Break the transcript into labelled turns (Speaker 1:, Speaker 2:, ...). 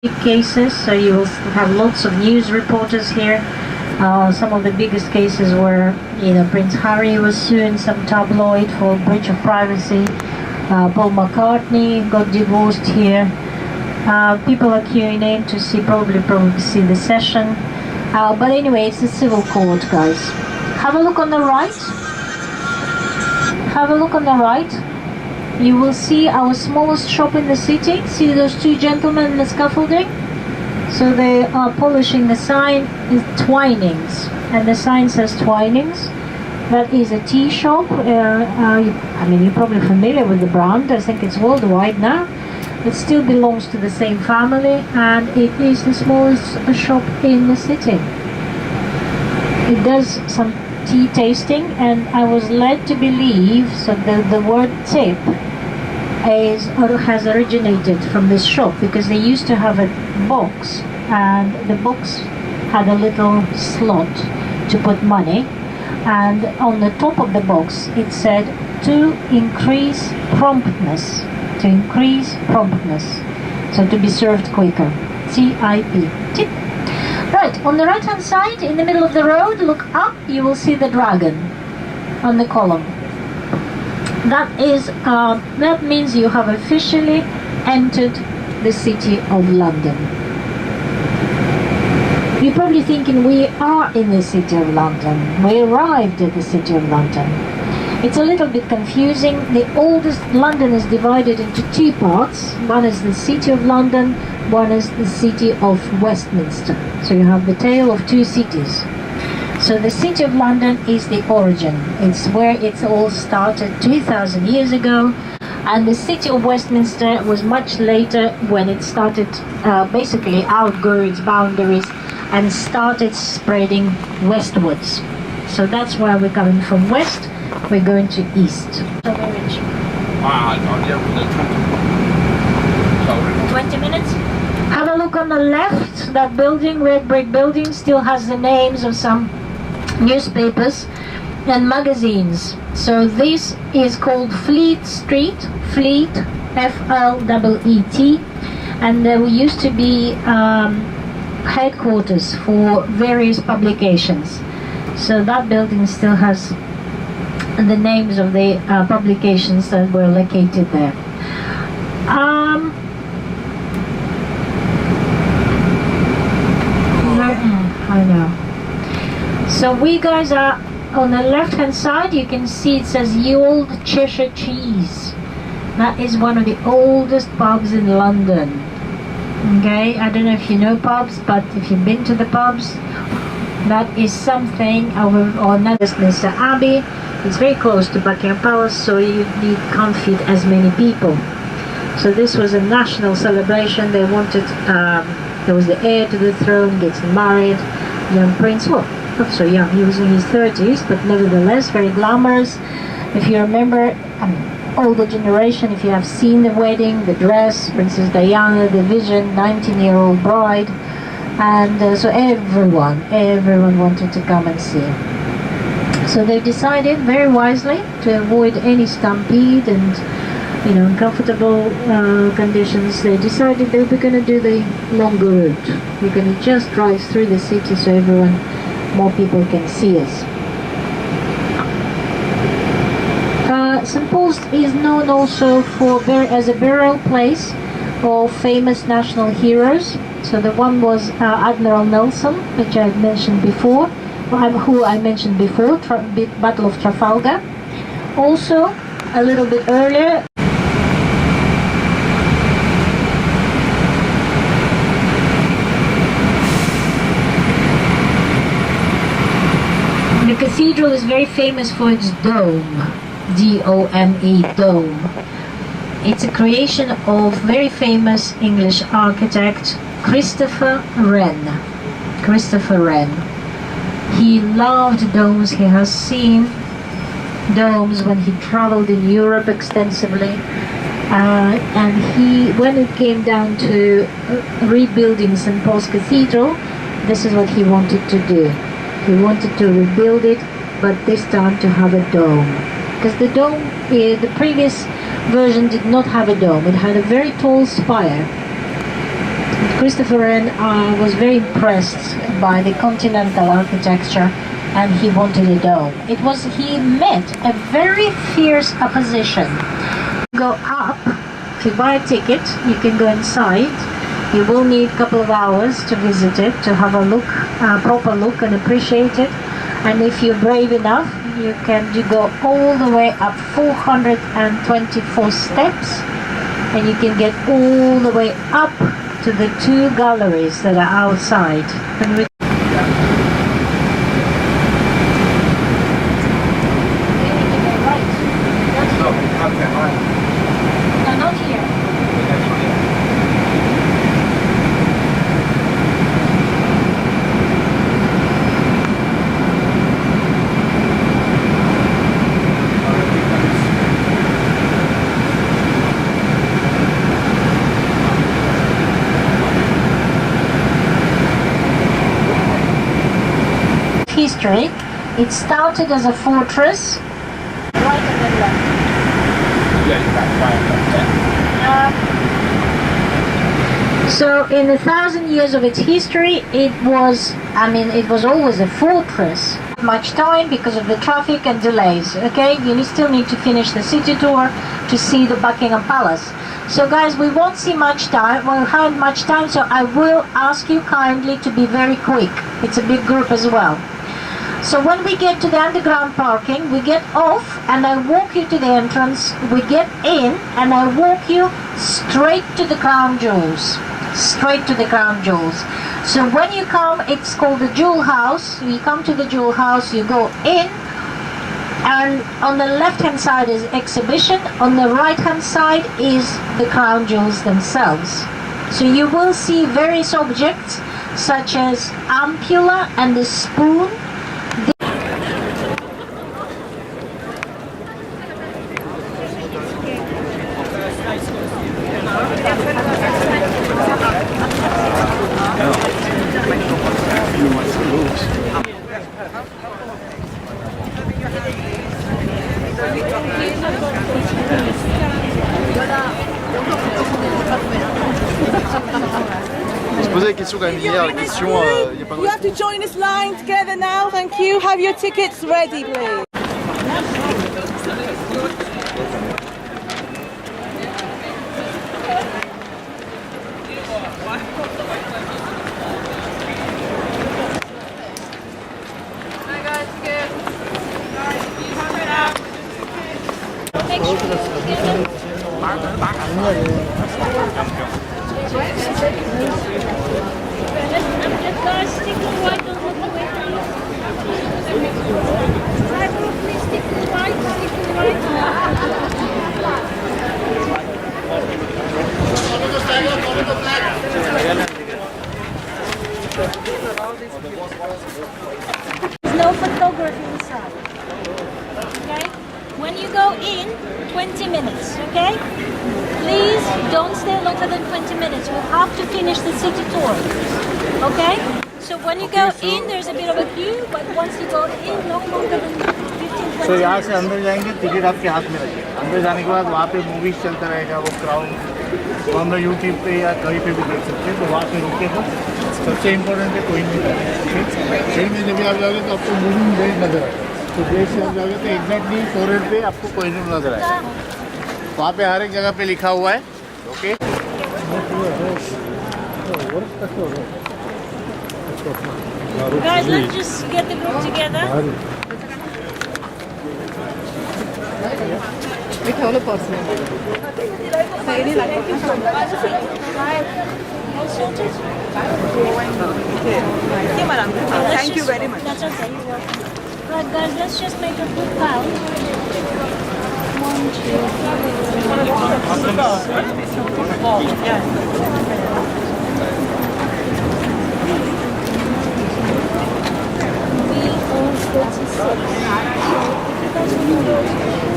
Speaker 1: big cases, so you will have lots of news reporters here. Some of the biggest cases were, Prince Harry was suing some tabloid for breach of privacy. Paul McCartney got divorced here. People are queuing in to probably see the session. But anyway, it's a civil court, guys. Have a look on the right. Have a look on the right. You will see our smallest shop in the city. See those two gentlemen in the scaffolding? So they are polishing the sign. Is Twinings, and the sign says Twinings. That is a tea shop. You're probably familiar with the brand. I think it's worldwide now. It still belongs to the same family, and it is the smallest shop in the city. It does some tea tasting, and I was led to believe so the word tip has originated from this shop, because they used to have a box, and the box had a little slot to put money, and on the top of the box it said to increase promptness, so to be served quicker. TIP, tip. Right, on the right hand side in the middle of the road, look up, you will see the dragon on the column. That means you have officially entered the city of London. You're probably thinking, we are in the city of London. We arrived at the city of London. It's a little bit confusing. London is divided into two parts. One is the city of London, one is the city of Westminster. So you have the tale of two cities. So the city of London is the origin. It's where it all started 2,000 years ago. And the city of Westminster was much later, when it started basically outgrow its boundaries and started spreading westwards. So that's why we're coming from west, we're going to east. So we reach 20 minutes. Have a look on the left. That building, red brick building, still has the names of some newspapers and magazines. So this is called Fleet Street, Fleet, F-L-E-E-T, and there used to be headquarters for various publications. So that building still has the names of the publications that were located there. I know. So we guys are on the left hand side. You can see it says Ye Old Cheshire Cheese. That is one of the oldest pubs in London. Okay, I don't know if you know pubs, but if you've been to the pubs, that is something. Or Westminster Abbey. It's very close to Buckingham Palace, so can't fit as many people. So this was a national celebration. They wanted, there was the heir to the throne getting married, young prince, well, not so young, he was in his 30s, but nevertheless very glamorous. If you remember, older generation, if you have seen the wedding, the dress, Princess Diana, the vision, 19-year-old bride, and so everyone wanted to come and see. So they decided very wisely to avoid any stampede and uncomfortable conditions. They decided they were going to do the longer route. We're going to just drive through the city so more people can see us. St. Paul's is known also as a burial place of famous national heroes. So the one was Admiral Nelson, which I mentioned before, Battle of Trafalgar. Also, a little bit earlier, the cathedral is very famous for its dome, D-O-M-E, dome. It's a creation of very famous English architect Christopher Wren. He loved domes. He has seen domes when he traveled in Europe extensively. And when it came down to rebuilding St. Paul's Cathedral, this is what he wanted to do. He wanted to rebuild it, but this time to have a dome. Because the dome, the previous version did not have a dome. It had a very tall spire. Christopher Wren was very impressed by the continental architecture, and he wanted a dome. He met a very fierce opposition. Go up, if you buy a ticket, you can go inside. You will need a couple of hours to visit it, to have a look, proper look and appreciate it. And if you're brave enough, you can go all the way up 424 steps, and you can get all the way up to the 2 galleries that are outside. And no, not here. History. It started as a fortress right in the left. So in 1,000 years of its history, it was always a fortress. Much time because of the traffic and delays. Okay, you still need to finish the city tour to see the Buckingham Palace. So guys, we won't see much time. We'll have much time, so I will ask you kindly to be very quick. It's a big group as well. So when we get to the underground parking, we get off and I walk you to the entrance. We get in and I walk you straight to the Crown Jewels. Straight to the Crown Jewels. So when you come, it's called the Jewel House. You come to the Jewel House, you go in, and on the left hand side is exhibition, on the right hand side is the Crown Jewels themselves. So you will see various objects such as ampulla and the spoon.
Speaker 2: Je posais la question quand même hier, la question, y a pas de...
Speaker 3: You have to join this line together now, thank you. Have your tickets ready, please.
Speaker 1: No photography inside. Okay? When you go in, 20 minutes, okay? Please don't stay longer than 20 minutes. We'll have to finish the city tour. Okay? So when you go in, there's a bit of a queue, but once you go in, no longer than 15-20
Speaker 4: तो यहाँ से
Speaker 1: minutes.
Speaker 4: अंदर जाएंगे, ticket आपके हाथ में रखिए। अंदर जाने के बाद वहाँ पे मूवीज चलता रहेगा, वो क्राउन तो हम लोग यूट्यूब पे या कहीं पे भी देख सकते हैं। तो वहाँ पे रुके तो सबसे इम्पोर्टेंट है कोई नहीं ट्रेन में जब भी आप जाओगे तो आपको मूविंग बेस नजर आएगा। तो बेस से आप जाओगे तो एग्जैक्टली फोरहेड पे आपको कोई नहीं नजर आएगा। वहाँ पे हर एक जगह पे लिखा हुआ है। Okay
Speaker 1: Guys, let's just get the group together.
Speaker 3: Thank you very much.
Speaker 1: That's okay, you're welcome. Right, guys, let's just make a quick count. 1, 2, 3, 4, 5, 6.